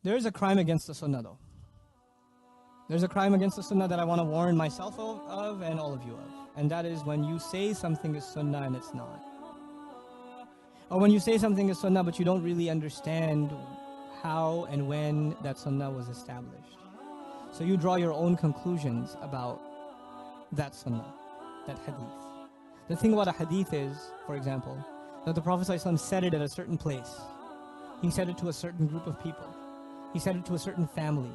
There is a crime against the Sunnah though. There's a crime against the Sunnah that I want to warn myself of and all of you of. And that is when you say something is Sunnah and it's not. Or when you say something is Sunnah but you don't really understand how and when that Sunnah was established. So you draw your own conclusions about that Sunnah, that Hadith. The thing about a Hadith is, for example, that the Prophet ﷺ said it at a certain place. He said it to a certain group of people. He said it to a certain family.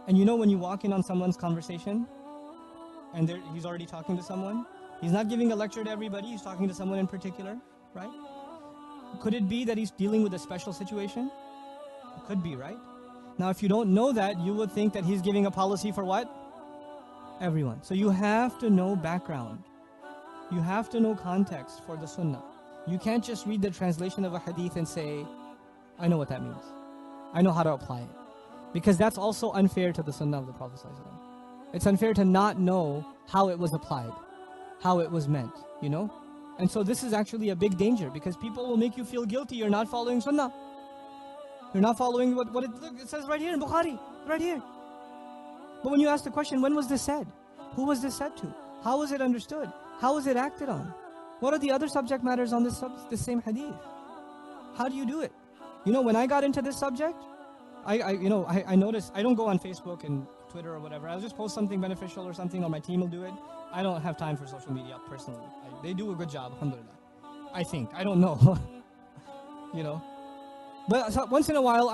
And you know when you walk in on someone's conversation, and he's already talking to someone, he's not giving a lecture to everybody, he's talking to someone in particular, right? Could it be that he's dealing with a special situation? It could be, right? Now if you don't know that, you would think that he's giving a policy for what? Everyone. So you have to know background. You have to know context for the Sunnah. You can't just read the translation of a Hadith and say, I know what that means. I know how to apply it. Because that's also unfair to the Sunnah of the Prophet ﷺ. It's unfair to not know how it was applied, how it was meant, you know? And so this is actually a big danger because people will make you feel guilty. You're not following Sunnah. You're not following what it says right here in Bukhari, right here. But when you ask the question, when was this said? Who was this said to? How was it understood? How was it acted on? What are the other subject matters on this same Hadith? How do you do it? You know, when I got into this subject, I noticed, I don't go on Facebook and Twitter or whatever. I'll just post something beneficial or something, or my team will do it. I don't have time for social media personally. They do a good job, alhamdulillah. I think. I don't know. You know. But so once in a while,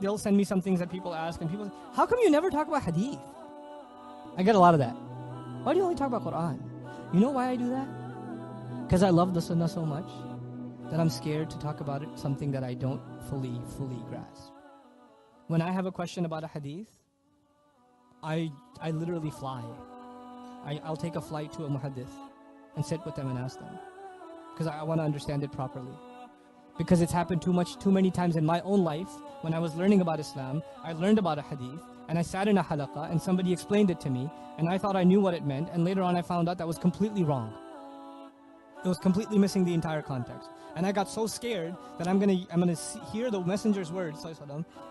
they'll send me some things that people ask, and people say, how come you never talk about Hadith? I get a lot of that. Why do you only talk about Quran? You know why I do that? Because I love the Sunnah so much that I'm scared to talk about it, something that I don't fully grasp. When I have a question about a Hadith, I literally fly. I'll take a flight to a muhaddith and sit with them and ask them. Because I want to understand it properly. Because it's happened too many times in my own life. When I was learning about Islam, I learned about a hadith, and I sat in a halaqah, and somebody explained it to me, and I thought I knew what it meant, and later on I found out that was completely wrong. It was completely missing the entire context. And I got so scared that I'm gonna hear the messenger's words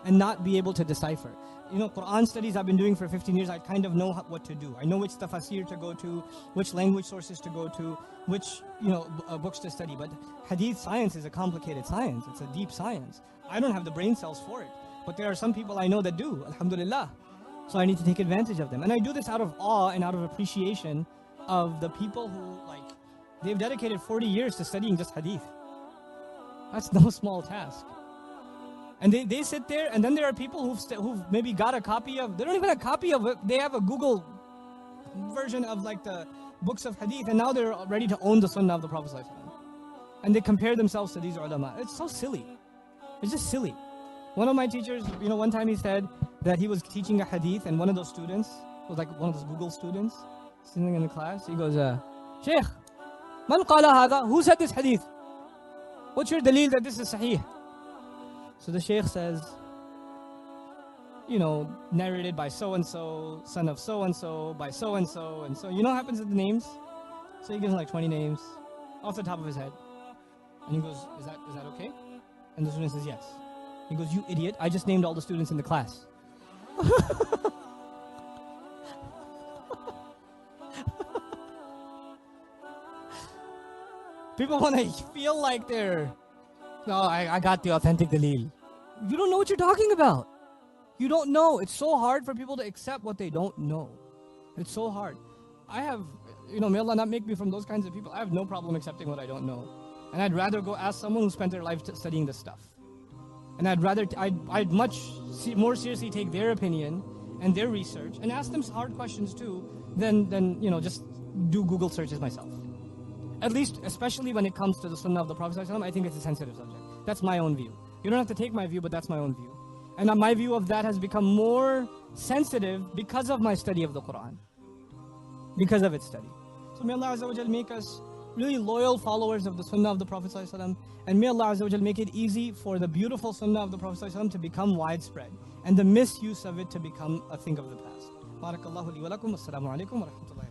and not be able to decipher. You know, Quran studies I've been doing for 15 years, I kind of know what to do. I know which tafasir to go to, which language sources to go to, which books to study. But hadith science is a complicated science. It's a deep science. I don't have the brain cells for it. But there are some people I know that do, alhamdulillah. So I need to take advantage of them. And I do this out of awe and out of appreciation of the people who, they've dedicated 40 years to studying just hadith. That's no small task. And they sit there, and then there are people who've maybe got a copy of, they don't even have a copy of it, they have a Google version of the books of hadith, and now they're ready to own the Sunnah of the Prophet ﷺ. And they compare themselves to these ulama. It's so silly. It's just silly. One of my teachers, one time he said that he was teaching a hadith, and one of those students was one of those Google students sitting in the class. He goes, Shaykh, man qala hadha? Who said this hadith? What's your daleel that this is sahih? So the Shaykh says, narrated by so-and-so, son of so-and-so, by so-and-so, and so. You know what happens with the names? So he gives him 20 names off the top of his head. And he goes, is that okay? And the student says, yes. He goes, you idiot, I just named all the students in the class. People want to feel like they're, I got the authentic daleel. You don't know what you're talking about. You don't know. It's so hard for people to accept what they don't know. It's so hard. I have, may Allah not make me from those kinds of people. I have no problem accepting what I don't know. And I'd rather go ask someone who spent their life studying this stuff. And I'd much more seriously take their opinion and their research and ask them hard questions too than just do Google searches myself. At least, especially when it comes to the Sunnah of the Prophet ﷺ, I think it's a sensitive subject. That's my own view. You don't have to take my view, but that's my own view. And my view of that has become more sensitive because of my study of the Quran. Because of its study. So may Allah Azza wa Jal make us really loyal followers of the Sunnah of the Prophet ﷺ, and may Allah Azza wa Jal make it easy for the beautiful Sunnah of the Prophet ﷺ to become widespread, and the misuse of it to become a thing of the past. Barakallahu li wa lakum. Assalamu alaikum wa rahmatullahi.